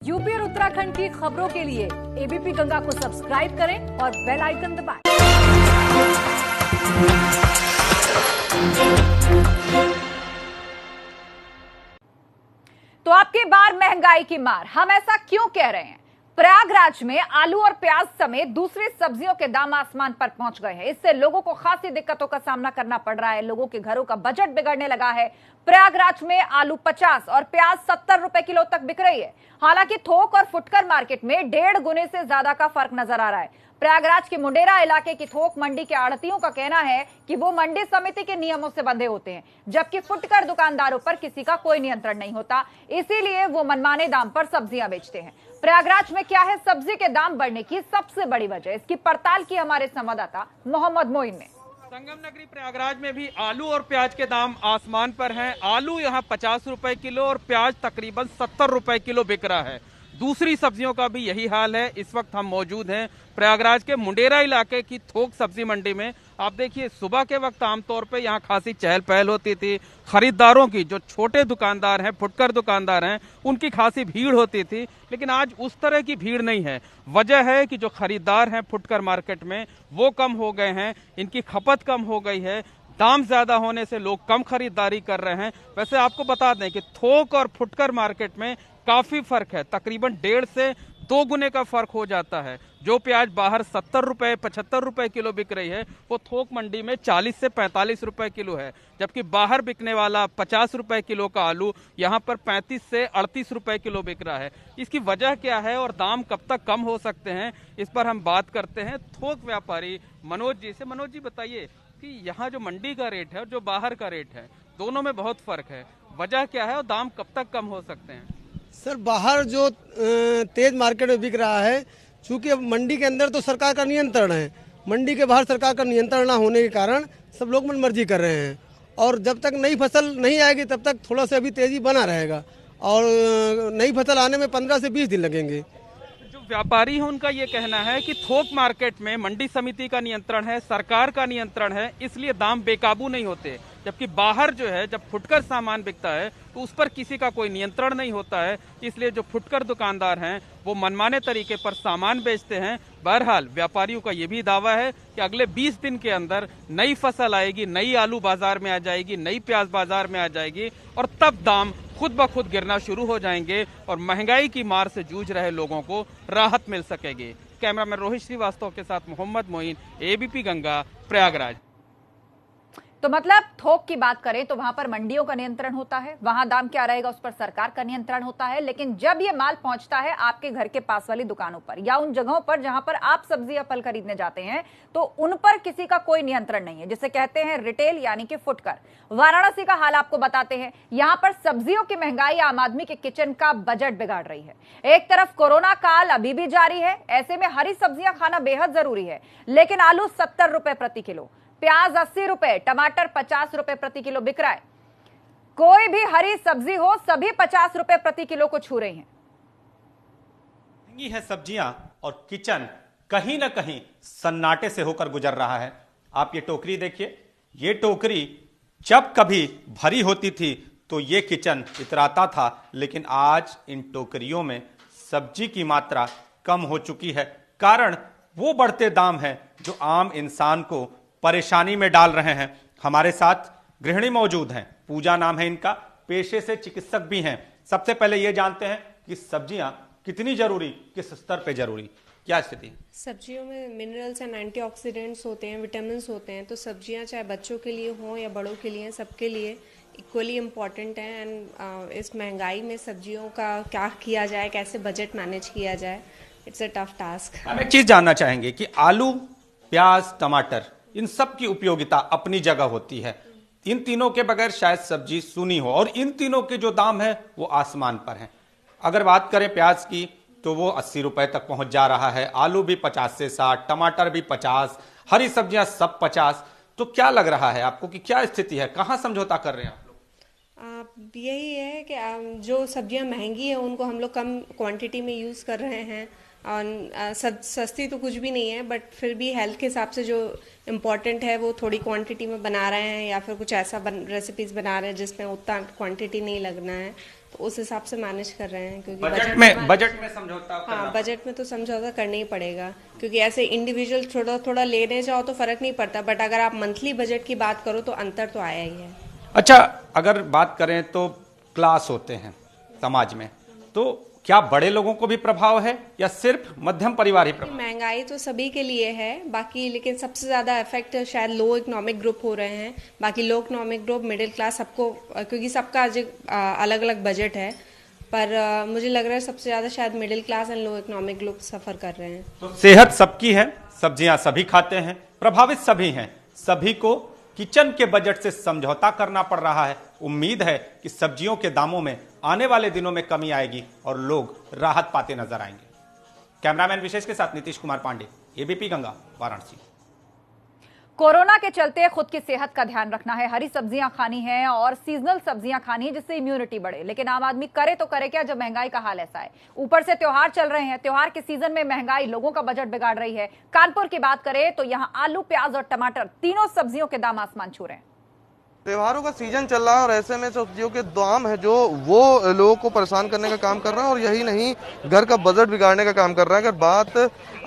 UP और उत्तराखंड की खबरों के लिए एबीपी गंगा को सब्सक्राइब करें और बेल आइकन दबाएं। तो आपकी बार महंगाई की मार, हम ऐसा क्यों कह रहे हैं? प्रयागराज में आलू और प्याज समेत दूसरी सब्जियों के दाम आसमान पर पहुंच गए हैं। इससे लोगों को खासी दिक्कतों का सामना करना पड़ रहा है। लोगों के घरों का बजट बिगड़ने लगा है। प्रयागराज में आलू 50 और प्याज 70 रुपए किलो तक बिक रही है। हालांकि थोक और फुटकर मार्केट में 1.5 गुने से ज्यादा का फर्क नजर आ रहा है। प्रयागराज के मुंडेरा इलाके की थोक मंडी के आड़तियों का कहना है कि वो मंडी समिति के नियमों से बंधे होते हैं, जबकि फुटकर दुकानदारों पर किसी का कोई नियंत्रण नहीं होता। इसीलिए वो मनमाने दाम पर सब्जियां बेचते हैं। प्रयागराज में क्या है सब्जी के दाम बढ़ने की सबसे बड़ी वजह? इसकी पड़ताल की हमारे संवाददाता मोहम्मद मोइन ने। संगम नगरी प्रयागराज में भी आलू और प्याज के दाम आसमान पर हैं। आलू यहाँ 50 रुपए किलो और प्याज तकरीबन 70 रुपए किलो बिक रहा है। दूसरी सब्जियों का भी यही हाल है। इस वक्त हम मौजूद हैं प्रयागराज के मुंडेरा इलाके की थोक सब्जी मंडी में। आप देखिए, सुबह के वक्त आमतौर पे यहाँ खासी चहल पहल होती थी। खरीदारों की, जो छोटे दुकानदार हैं, फुटकर दुकानदार हैं, उनकी खासी भीड़ होती थी। लेकिन आज उस तरह की भीड़ नहीं है। वजह है कि जो खरीदार हैं फुटकर मार्केट में, वो कम हो गए हैं, इनकी खपत कम हो गई है। दाम ज्यादा होने से लोग कम खरीदारी कर रहे हैं। वैसे आपको बता दें कि थोक और फुटकर मार्केट में काफी फर्क है। तकरीबन 1.5 से 2 गुने का फर्क हो जाता है। जो प्याज बाहर 70 रुपए 75 रुपए किलो बिक रही है, वो थोक मंडी में 40 से 45 रुपए किलो है। जबकि बाहर बिकने वाला 50 रुपए किलो का आलू यहाँ पर 35 से 38 रुपए किलो बिक रहा है। इसकी वजह क्या है और दाम कब तक कम हो सकते हैं, इस पर हम बात करते हैं थोक व्यापारी मनोज जी से। मनोज जी, बताइए कि यहाँ जो मंडी का रेट है और जो बाहर का रेट है, दोनों में बहुत फर्क है। वजह क्या है और दाम कब तक कम हो सकते हैं? सर, बाहर जो तेज मार्केट में बिक रहा है, चूंकि अब मंडी के अंदर तो सरकार का नियंत्रण है, मंडी के बाहर सरकार का नियंत्रण ना होने के कारण सब लोग मनमर्जी कर रहे हैं। और जब तक नई फसल नहीं आएगी तब तक थोड़ा सा अभी तेजी बना रहेगा, और नई फसल आने में 15 से 20 दिन लगेंगे। जो व्यापारी हैं उनका ये कहना है कि थोक मार्केट में मंडी समिति का नियंत्रण है, सरकार का नियंत्रण है, इसलिए दाम बेकाबू नहीं होते। जबकि बाहर जो है, जब फुटकर सामान बिकता है तो उस पर किसी का कोई नियंत्रण नहीं होता है। इसलिए जो फुटकर दुकानदार हैं वो मनमाने तरीके पर सामान बेचते हैं। बहरहाल व्यापारियों का ये भी दावा है कि अगले 20 दिन के अंदर नई फसल आएगी, नई आलू बाजार में आ जाएगी, नई प्याज बाजार में आ जाएगी, और तब दाम खुद ब खुद गिरना शुरू हो जाएंगे और महंगाई की मार से जूझ रहे लोगों को राहत मिल सकेगी। कैमरामैन रोहित श्रीवास्तव के साथ मोहम्मद मोइन, एबीपी गंगा, प्रयागराज। तो मतलब थोक की बात करें तो वहां पर मंडियों का नियंत्रण होता है, वहां दाम क्या रहेगा उस पर सरकार का नियंत्रण होता है। लेकिन जब ये माल पहुंचता है आपके घर के पास वाली दुकानों पर या उन जगहों पर जहां पर आप सब्जी या फल खरीदने जाते हैं, तो उन पर किसी का कोई नियंत्रण नहीं है, जिसे कहते हैं रिटेल यानी कि फुटकर। वाराणसी का हाल आपको बताते हैं। यहां पर सब्जियों की महंगाई आम आदमी के किचन का बजट बिगाड़ रही है। एक तरफ कोरोना काल अभी भी जारी है, ऐसे में हरी सब्जियां खाना बेहद जरूरी है। लेकिन आलू 70 रुपए प्रति किलो, प्याज 80 रुपए, टमाटर 50 रुपए प्रति किलो बिक रहा है। कोई भी हरी सब्जी हो, सभी 50 रुपए प्रति किलो को छू रही हैं। महंगी है सब्जियां और किचन कहीं ना कहीं सन्नाटे से होकर गुजर रहा है। आप ये टोकरी देखिए, ये टोकरी जब कभी भरी होती थी तो ये किचन इतराता था, लेकिन आज इन टोकरियों में सब्जी की मात्रा कम हो चुकी है। कारण वो बढ़ते दाम हैं जो आम इंसान को परेशानी में डाल रहे हैं। हमारे साथ गृहिणी मौजूद हैं, पूजा नाम है इनका, पेशे से चिकित्सक भी हैं। सबसे पहले ये जानते हैं कि सब्जियां कितनी जरूरी, किस स्तर पे जरूरी, क्या स्थिति है? सब्जियों में मिनरल्स एंड एंटीऑक्सीडेंट्स होते हैं, विटामिन होते हैं, तो सब्जियां चाहे बच्चों के लिए हों या बड़ों के लिए, सबके लिए इक्वली इम्पॉर्टेंट है। एंड इस महंगाई में सब्जियों का क्या किया जाए, कैसे बजट मैनेज किया जाए, इट्स अ टफ टास्क। हम एक चीज जानना चाहेंगे कि आलू, प्याज, टमाटर, इन सब की उपयोगिता अपनी जगह होती है। इन तीनों के बगैर शायद सब्जी सुनी हो, और इन तीनों के जो दाम है वो आसमान पर हैं। अगर बात करें प्याज की तो वो 80 रुपए तक पहुंच जा रहा है, आलू भी 50 से 60, टमाटर भी 50, हरी सब्जियां सब 50। तो क्या लग रहा है आपको कि क्या स्थिति है, कहां समझौता कर रहे हैं आप लोग? यही है कि जो सब्जियां महंगी है उनको हम लोग कम क्वांटिटी में यूज़ कर रहे हैं। और सस्ती तो कुछ भी नहीं है, बट फिर भी हेल्थ के हिसाब से जो इम्पोर्टेंट है वो थोड़ी क्वांटिटी में बना रहे हैं, या फिर कुछ ऐसा रेसिपीज़ बना रहे हैं जिसमें उतना क्वांटिटी नहीं लगना है। तो उस हिसाब से मैनेज कर रहे हैं, क्योंकि बजट में समझौता हाँ, बजट में तो समझौता करना ही पड़ेगा, क्योंकि ऐसे इंडिविजुअल थोड़ा थोड़ा लेने जाओ तो फर्क नहीं पड़ता, बट अगर आप मंथली बजट की बात करो तो अंतर तो आया ही है। अच्छा, अगर बात करें तो क्लास होते हैं समाज में, तो क्या बड़े लोगों को भी प्रभाव है या सिर्फ मध्यम परिवार ही प्रभाव? महंगाई तो सभी के लिए है बाकी, लेकिन सबसे ज्यादा इफेक्ट शायद लो इकोनॉमिक ग्रुप हो रहे हैं। बाकी लो इकोनॉमिक ग्रुप, मिडिल क्लास, सबको, क्योंकि सबका अलग अलग बजट है, पर मुझे लग रहा है सबसे ज्यादा शायद middle class and low economic group suffer कर रहे हैं। तो सेहत सबकी है, सब्जियां सभी खाते हैं, प्रभावित सभी हैं, सभी को किचन के बजट से समझौता करना पड़ रहा है। उम्मीद है कि सब्जियों के दामों में आने वाले दिनों में कमी आएगी और लोग राहत पाते नजर आएंगे। कैमरामैन विशेष के साथ नीतीश कुमार पांडे, एबीपी गंगा, वाराणसी। कोरोना के चलते खुद की सेहत का ध्यान रखना है, हरी सब्जियां खानी है और सीजनल सब्जियां खानी है जिससे इम्यूनिटी बढ़े। लेकिन आम आदमी करे तो करे क्या जब महंगाई का हाल ऐसा है। ऊपर से त्योहार चल रहे हैं, त्योहार के सीजन में महंगाई लोगों का बजट बिगाड़ रही है। कानपुर की बात करें तो यहां आलू, प्याज और टमाटर, तीनों सब्जियों के दाम आसमान छू रहे हैं। त्योहारों का सीजन चल रहा है और ऐसे में सब्जियों के दाम है जो वो लोगों को परेशान करने का काम कर रहा है और यही नहीं, घर का बजट बिगाड़ने का काम कर रहा है। अगर बात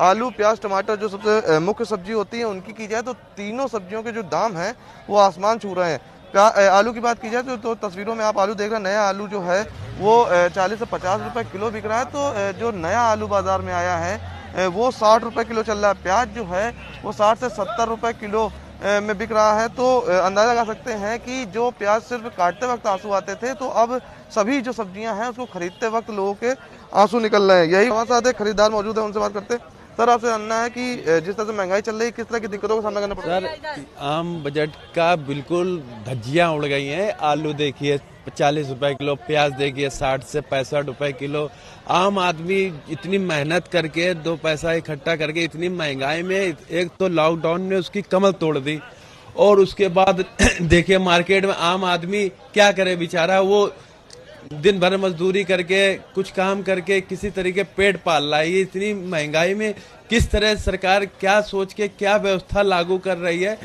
आलू, प्याज, टमाटर जो सबसे मुख्य सब्जी होती है उनकी की जाए तो तीनों सब्जियों के जो दाम हैं वो आसमान छू रहे हैं। आलू की बात की जाए तो तस्वीरों में आप आलू देख रहे हैं, नया आलू जो है वो 40 से 50 रुपए किलो बिक रहा है। तो जो नया आलू बाजार में आया है वो 60 रुपए किलो चल रहा है। प्याज जो है वो 60 से 70 रुपए किलो में बिक रहा है। तो अंदाजा लगा सकते हैं कि जो प्याज सिर्फ काटते वक्त आंसू आते थे, तो अब सभी जो सब्जियां हैं उसको खरीदते वक्त लोगों के आंसू निकल रहे हैं। यही हमारे साथ एक खरीदार मौजूद है, उनसे बात करते हैं। सर, आपसे जानना है कि जिस तरह से महंगाई चल रही है, किस तरह की दिक्कतों का सामना करना पड़ रहा है? सर, आम बजट का बिल्कुल धज्जियां उड़ गई हैं। आलू देखिए 40 रुपए किलो, प्याज देखिए 60 से 65 रुपए किलो। आम आदमी इतनी मेहनत करके 2 पैसा इकट्ठा करके इतनी महंगाई में, एक तो लॉकडाउन ने उसकी कमर तोड़ दी और उसके बाद देखिए मार्केट में आम आदमी क्या करे बेचारा, वो दिन भर मजदूरी करके कुछ काम करके किसी तरीके पेट पाल रहा है। ये इतनी महंगाई में किस तरह सरकार क्या सोच के क्या व्यवस्था लागू कर रही है।